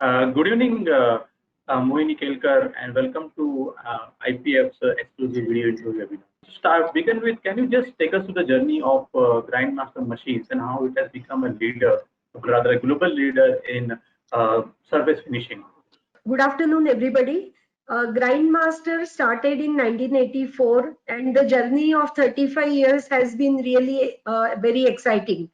Good evening, Mohini, Kelkar, and welcome to IPF's exclusive video interview webinar. To begin with, can you just take us to the journey of Grindmaster machines and how it has become a leader, rather a global leader in surface finishing? Good afternoon, everybody. Grindmaster started in 1984, and the journey of 35 years has been really very exciting.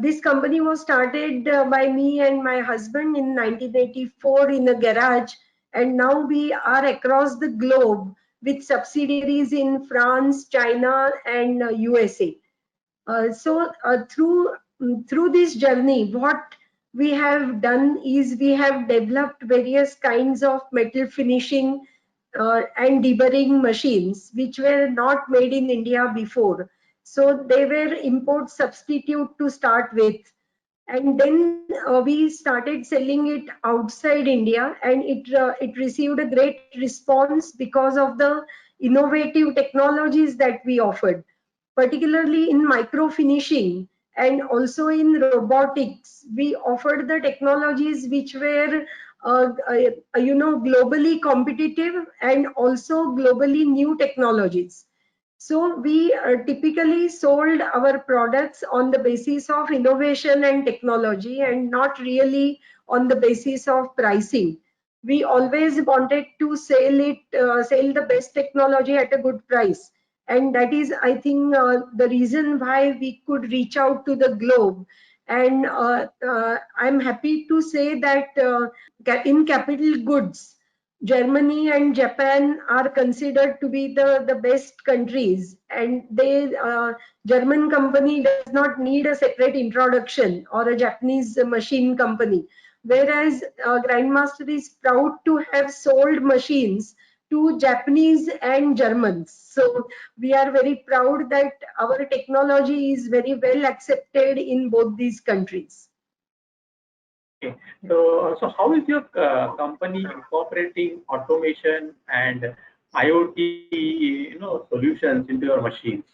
This company was started by me and my husband in 1984 in a garage, and now we are across the globe with subsidiaries in France, China, and USA. Through this journey, what we have done is we have developed various kinds of metal finishing and deburring machines which were not made in India before. So they were import substitute to start with, and then we started selling it outside India, and it received a great response because of the innovative technologies that we offered, particularly in micro finishing and also in robotics. We offered the technologies which were globally competitive and also globally new technologies. So we typically sold our products on the basis of innovation and technology and not really on the basis of pricing. We always wanted to sell the best technology at a good price. And that is, I think, the reason why we could reach out to the globe. And I'm happy to say that in capital goods, Germany and Japan are considered to be the best countries, and German company does not need a separate introduction, or a Japanese machine company, whereas Grindmaster is proud to have sold machines to Japanese and Germans. So we are very proud that our technology is very well accepted in both these countries. Okay. So how is your company incorporating automation and IoT, solutions into your machines?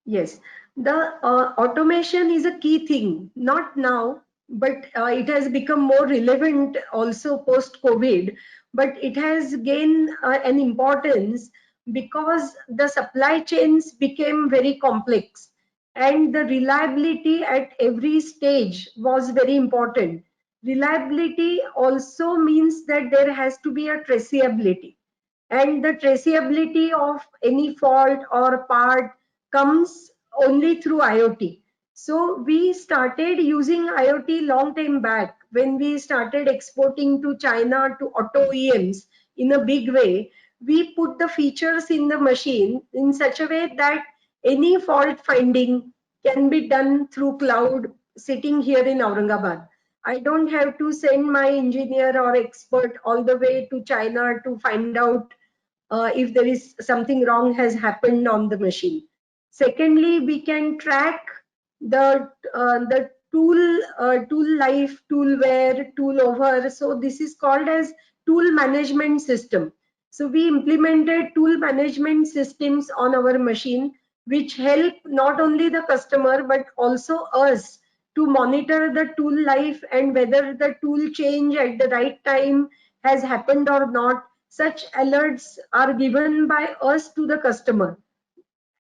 Yes, the automation is a key thing, not now, but it has become more relevant also post-COVID, but it has gained an importance because the supply chains became very complex, and the reliability at every stage was very important. Reliability also means that there has to be a traceability, and the traceability of any fault or part comes only through IoT. So we started using IoT long time back when we started exporting to China to auto OEMs in a big way. We put the features in the machine in such a way that any fault finding can be done through cloud sitting here in Aurangabad. I don't have to send my engineer or expert all the way to China to find out if there is something wrong has happened on the machine. Secondly, we can track the tool life, tool wear, tool over. So this is called as tool management system. So we implemented tool management systems on our machine, which help not only the customer but also us to monitor the tool life and whether the tool change at the right time has happened or not. Such alerts are given by us to the customer,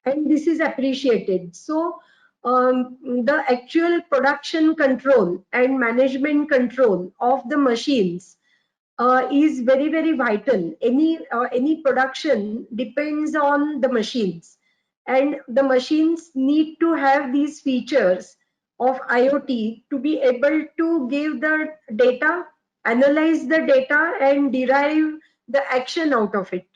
and this is appreciated. So the actual production control and management control of the machines is very vital. Any production depends on the machines, and the machines need to have these features of IoT to be able to give the data, analyze the data, and derive the action out of it.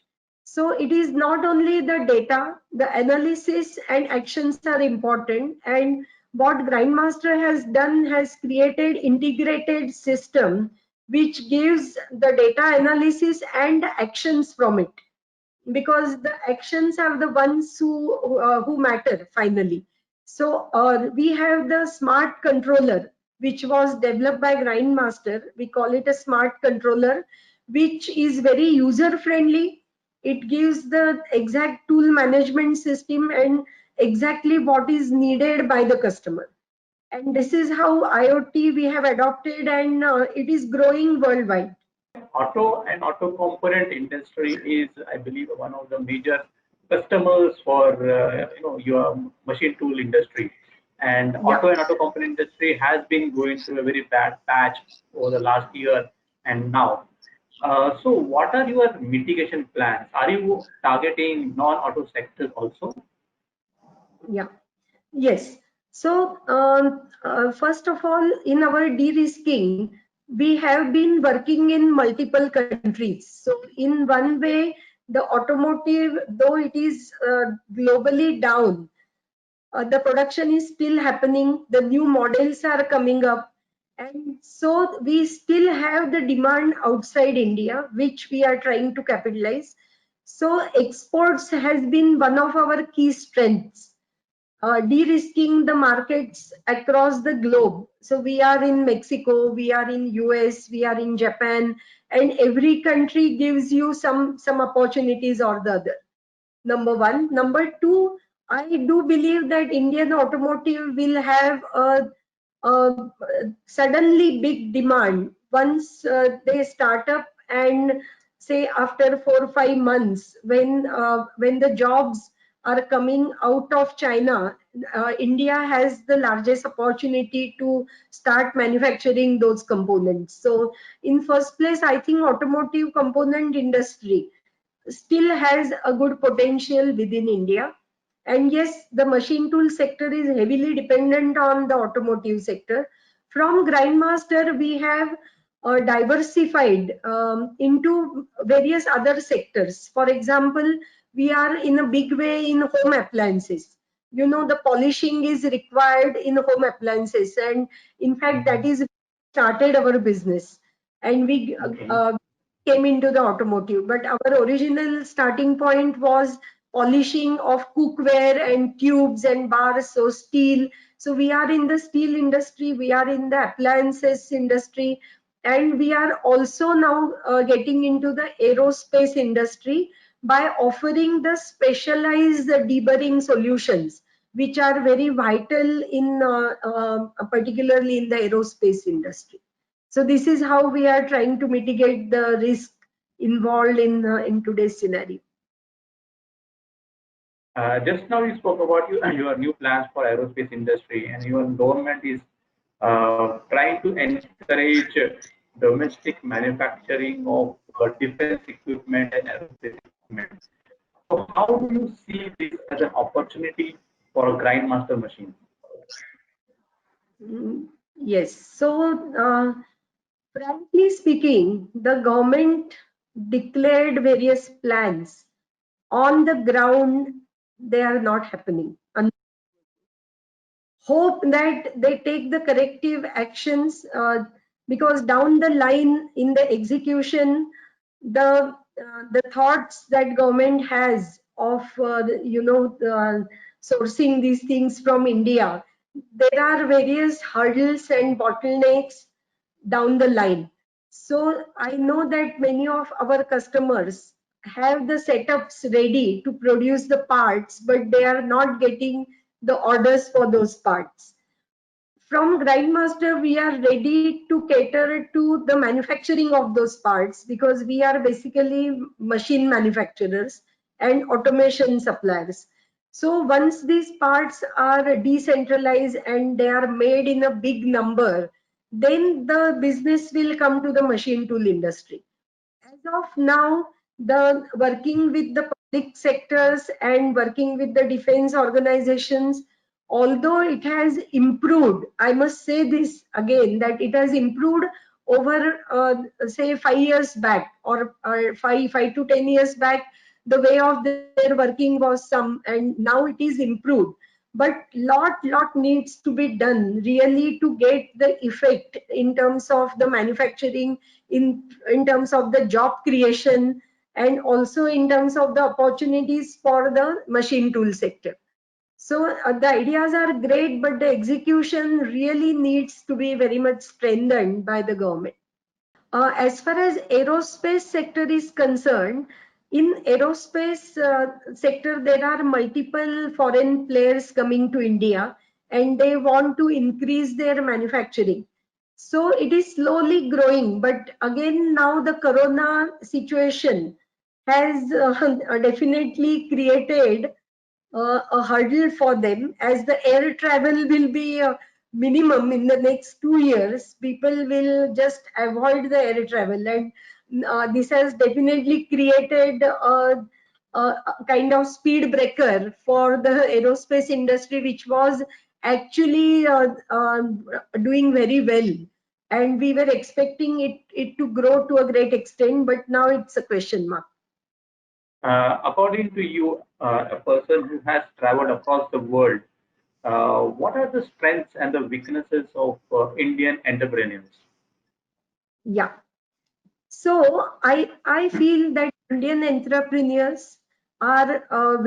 So it is not only the data, the analysis and actions are important. And what Grindmaster has done has created integrated system which gives the data analysis and actions from it, because the actions are the ones who matter finally. So we have the smart controller which was developed by Grindmaster. We call it a smart controller, which is very user friendly. It gives the exact tool management system and exactly what is needed by the customer. And this is how IoT we have adopted, and it is growing worldwide. Auto and auto component industry is, I believe, one of the major customers for your machine tool industry. And Yeah. auto component industry has been going through a very bad patch over the last year and now. So, what are your mitigation plans? Are you targeting non-auto sectors also? Yeah. Yes. So, first of all, in our de-risking, we have been working in multiple countries. So, in one way, the automotive, though it is globally down, the production is still happening. The new models are coming up. And so, we still have the demand outside India, which we are trying to capitalize. So, exports has been one of our key strengths, de-risking the markets across the globe. So we are in Mexico, we are in US, we are in Japan, and every country gives you some opportunities or the other. Number one. Number two, I do believe that Indian automotive will have a suddenly big demand once they start up, and say after 4 or 5 months, when the jobs are coming out of China, India has the largest opportunity to start manufacturing those components. So in first place, I think automotive component industry still has a good potential within India. And yes, the machine tool sector is heavily dependent on the automotive sector. From Grindmaster, we have diversified into various other sectors. For example, we are in a big way in home appliances. You know, the polishing is required in home appliances, and in fact, that is started our business. And we Okay. came into the automotive, but our original starting point was polishing of cookware and tubes and bars, so steel. So we are in the steel industry, we are in the appliances industry, and we are also now getting into the aerospace industry by offering the specialized deburring solutions, which are very vital in particularly in the aerospace industry. So this is how we are trying to mitigate the risk involved in today's scenario. Just now you spoke about your new plans for aerospace industry, and your government is trying to encourage domestic manufacturing of defense equipment and aerospace equipment. So how do you see this as an opportunity for a grindmaster machine? Yes. So, frankly speaking, the government declared various plans. On the ground, they are not happening. Hope that they take the corrective actions, because down the line in the execution, the thoughts that government has of sourcing these things from India, there are various hurdles and bottlenecks down the line. So I know that many of our customers have the setups ready to produce the parts, but they are not getting the orders for those parts. From Grindmaster, we are ready to cater to the manufacturing of those parts, because we are basically machine manufacturers and automation suppliers. So once these parts are decentralized and they are made in a big number, then the business will come to the machine tool industry. As of now, the working with the public sectors and working with the defense organizations, although it has improved, I must say this again, that it has improved over say 5 years back, or five to 10 years back. The way of their working was some, and now it is improved. But lot needs to be done really to get the effect in terms of the manufacturing, in terms of the job creation, and also in terms of the opportunities for the machine tool sector. So the ideas are great, but the execution really needs to be very much strengthened by the government. As far as aerospace sector is concerned, in aerospace sector there are multiple foreign players coming to India, and they want to increase their manufacturing. So it is slowly growing, but again now the corona situation has definitely created a hurdle for them, as the air travel will be minimum in the next 2 years. People will just avoid the air travel, and this has definitely created a kind of speed breaker for the aerospace industry, which was actually doing very well, and we were expecting it to grow to a great extent, but now it's a question mark. According to you, a person who has traveled across the world, what are the strengths and the weaknesses of Indian entrepreneurs? Yeah. So I feel that Indian entrepreneurs are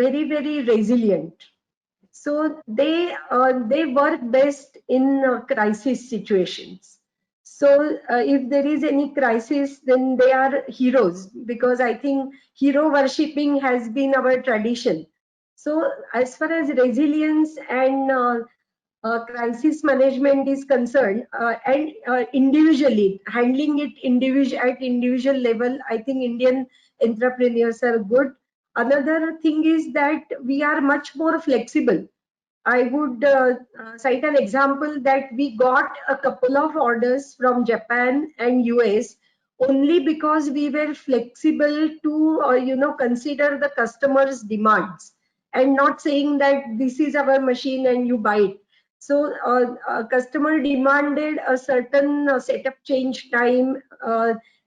very resilient. So they work best in crisis situations. So if there is any crisis, then they are heroes, because I think hero worshipping has been our tradition. So as far as resilience and crisis management is concerned, and individually handling it at individual level, I think Indian entrepreneurs are good. Another thing is that we are much more flexible. I would cite an example that we got a couple of orders from Japan and US only because we were flexible to consider the customer's demands, and not saying that this is our machine and you buy it. So a customer demanded a certain setup change time,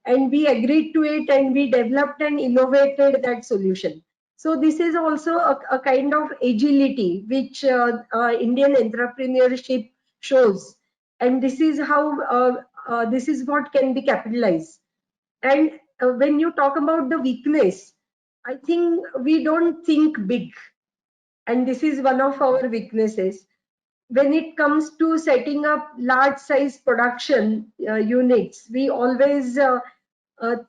and we agreed to it, and we developed and innovated that solution. So this is also a kind of agility which Indian entrepreneurship shows, and this is how this is what can be capitalized. And when you talk about the weakness, I think we don't think big, and this is one of our weaknesses. When it comes to setting up large size production units, we always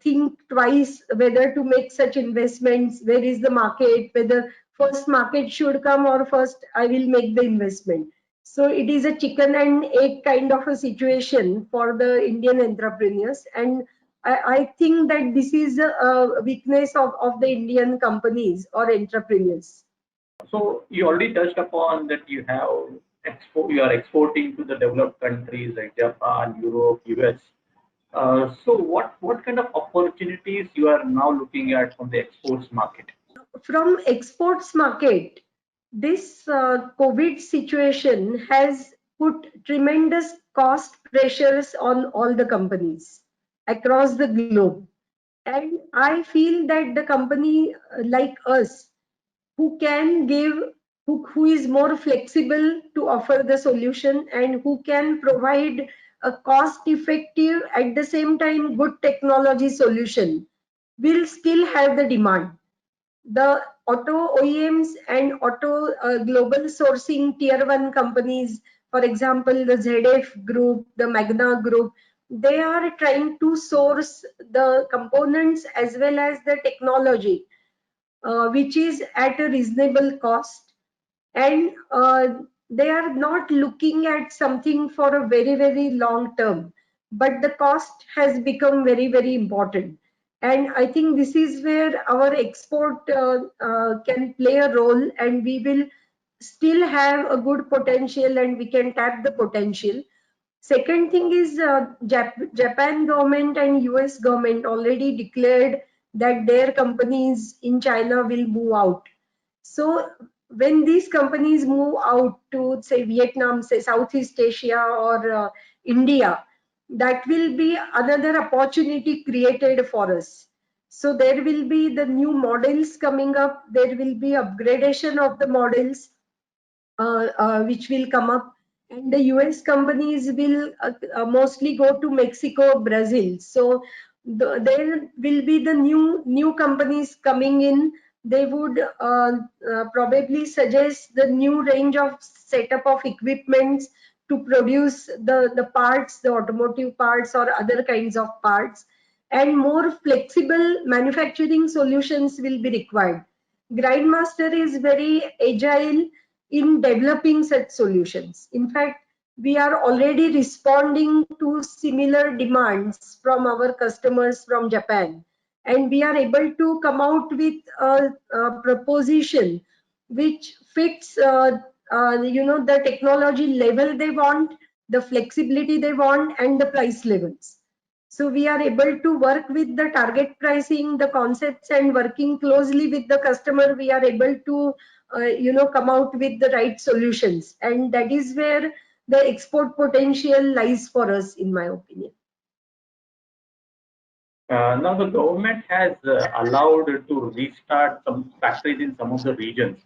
think twice whether to make such investments. Where is the market? Whether first market should come or first I will make the investment. So it is a chicken and egg kind of a situation for the Indian entrepreneurs, and I think that this is a weakness of the Indian companies or entrepreneurs. So you already touched upon that you are exporting to the developed countries like Japan, Europe, US. So what kind of opportunities you are now looking at from the exports market? From exports market, this COVID situation has put tremendous cost pressures on all the companies across the globe. And I feel that the company like us, who can give, who is more flexible to offer the solution, and who can provide a cost effective at the same time good technology solution, will still have the demand. The auto OEMs and auto global sourcing tier one companies, for example, the ZF group, the Magna group, they are trying to source the components as well as the technology, which is at a reasonable cost, and they are not looking at something for a very long term, but the cost has become very important. And I think this is where our export can play a role, and we will still have a good potential, and we can tap the potential. Second thing is Japan government and US government already declared that their companies in China will move out. So when these companies move out to, say, Vietnam, say Southeast Asia, or India, that will be another opportunity created for us. So there will be the new models coming up, there will be upgradation of the models which will come up, and the US companies will mostly go to Mexico, Brazil. So there will be the new companies coming in. They would probably suggest the new range of setup of equipments to produce the parts, the automotive parts or other kinds of parts, and more flexible manufacturing solutions will be required. Grindmaster is very agile. in developing such solutions. In fact, we are already responding to similar demands from our customers from Japan, and we are able to come out with a proposition which fits the technology level they want, the flexibility they want, and the price levels. So we are able to work with the target pricing, the concepts, and working closely with the customer, we are able to come out with the right solutions, and that is where the export potential lies for us, in my opinion. Now the government has allowed to restart some factories in some of the regions.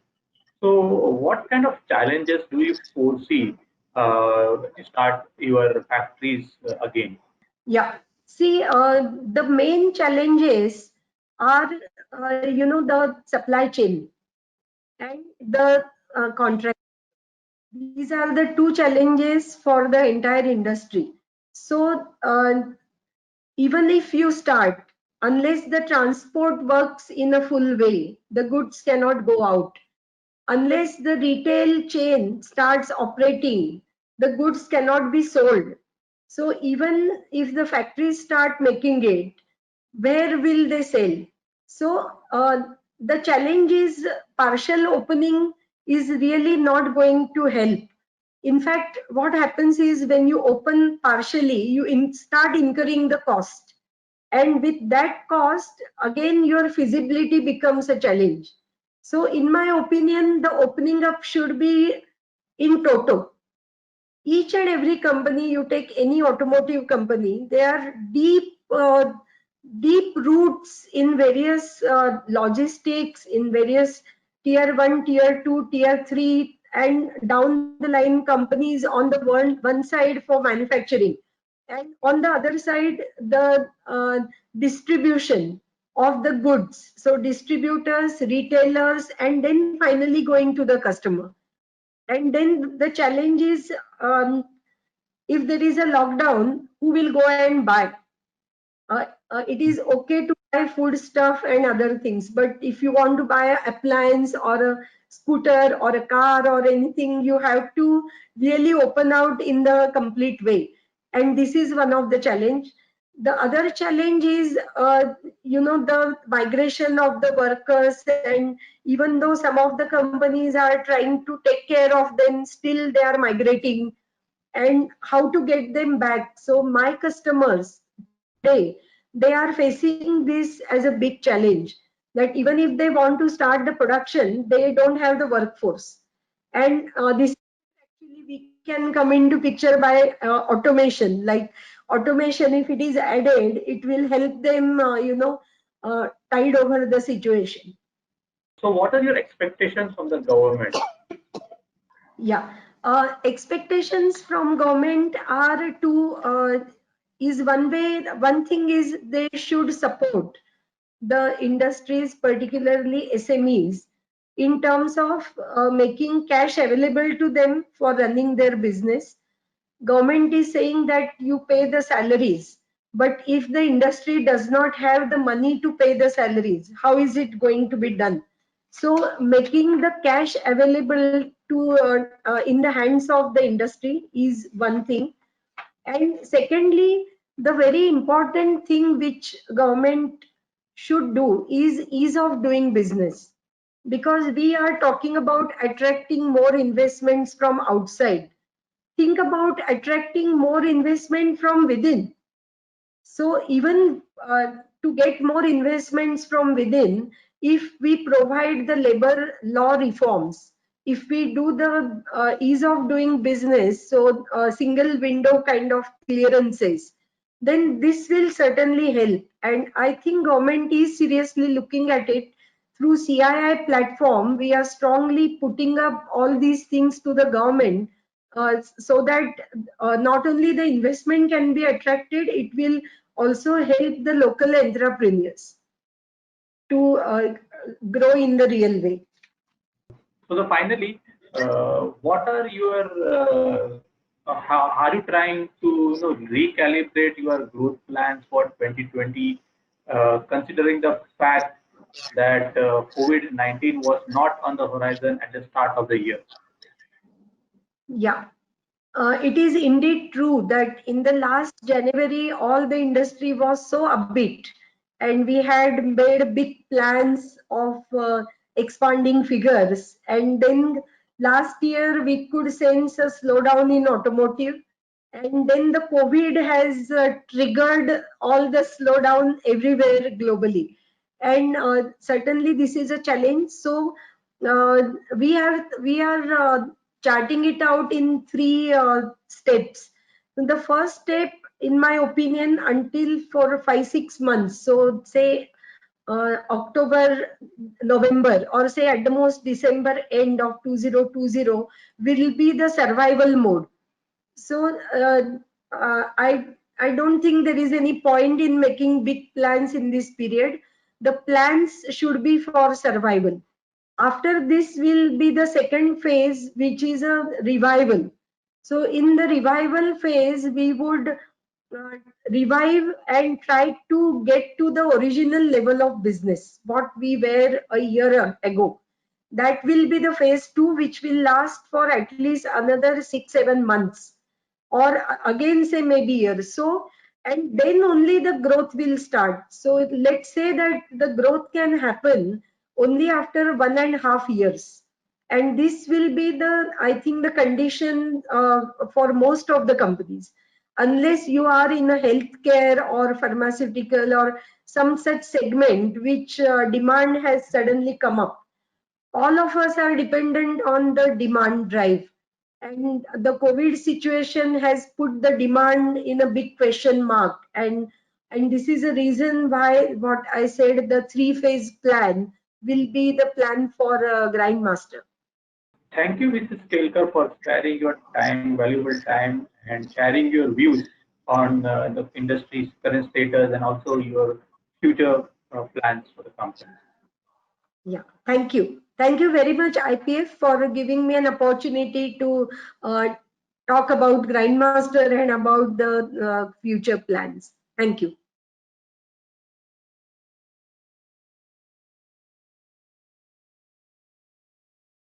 So what kind of challenges do you foresee to start your factories again? Yeah. See, the main challenges are, the supply chain and the contract. These are the two challenges for the entire industry. So, even if you start, unless the transport works in a full way, the goods cannot go out. Unless the retail chain starts operating, the goods cannot be sold. So even if the factories start making it, where will they sell? So the challenge is partial opening is really not going to help. In fact, what happens is when you open partially, you start incurring the cost. And with that cost, again, your feasibility becomes a challenge. So, in my opinion, the opening up should be in toto. Each and every company, you take any automotive company, they are deep roots in various logistics, in various tier 1, tier 2, tier 3, and down the line companies on the one side for manufacturing, and on the other side the distribution of the goods, so distributors, retailers, and then finally going to the customer. And then the challenge is, if there is a lockdown, who will go and buy? It is okay to buy food stuff and other things, but if you want to buy an appliance or a scooter or a car or anything, you have to really open out in the complete way. And this is one of the challenge. The other challenge is, the migration of the workers, and even though some of the companies are trying to take care of them, still they are migrating, and how to get them back. So my customers today, they are facing this as a big challenge, that even if they want to start the production, they don't have the workforce. And this actually we can come into picture by automation. Like automation, if it is added, it will help them, tide over the situation. So what are your expectations from the government? Yeah, expectations from government are to, is one way. One thing is they should support the industries, particularly SMEs, in terms of making cash available to them for running their business. Government is saying that you pay the salaries, but if the industry does not have the money to pay the salaries, how is it going to be done? So making the cash available to in the hands of the industry is one thing. And secondly, the very important thing which government should do is ease of doing business, because we are talking about attracting more investments from outside. Think about attracting more investment from within. So even to get more investments from within, if we provide the labor law reforms, if we do the ease of doing business, so single window kind of clearances, then this will certainly help. And I think government is seriously looking at it. Through CII platform, we are strongly putting up all these things to the government, so that not only the investment can be attracted, it will also help the local entrepreneurs to grow in the real way. So the finally, what are your how are you trying to recalibrate your growth plans for 2020, considering the fact that COVID-19 was not on the horizon at the start of the year? Yeah. It is indeed true that in the last January, all the industry was so upbeat, and we had made big plans of expanding figures. And then last year, we could sense a slowdown in automotive. And then the COVID has triggered all the slowdown everywhere globally. And certainly, this is a challenge. So, uh, we are charting it out in three steps. The first step, in my opinion, until for 5 6 months, so say October, November, or say at the most December end of 2020, will be the survival mode. So I don't think there is any point in making big plans in this period. The plans should be for survival. After this will be the second phase, which is a revival. So in the revival phase, we would revive and try to get to the original level of business, what we were a year ago. That will be the phase two, which will last for at least another 6 7 months, or again say maybe years. So, and then only the growth will start. So let's say that the growth can happen only after 1.5 years. And this will be the, I think, the condition for most of the companies. Unless you are in a healthcare or pharmaceutical or some such segment which demand has suddenly come up, all of us are dependent on the demand drive, and the COVID situation has put the demand in a big question mark. And this is a reason why what I said, the three-phase plan will be the plan for grindmaster. Thank you, Mrs. Kelkar, for sparing your time, valuable time, and sharing your views on the industry's current status and also your future plans for the company. Yeah, thank you very much, IPF, for giving me an opportunity to talk about grindmaster and about the future plans. Thank you.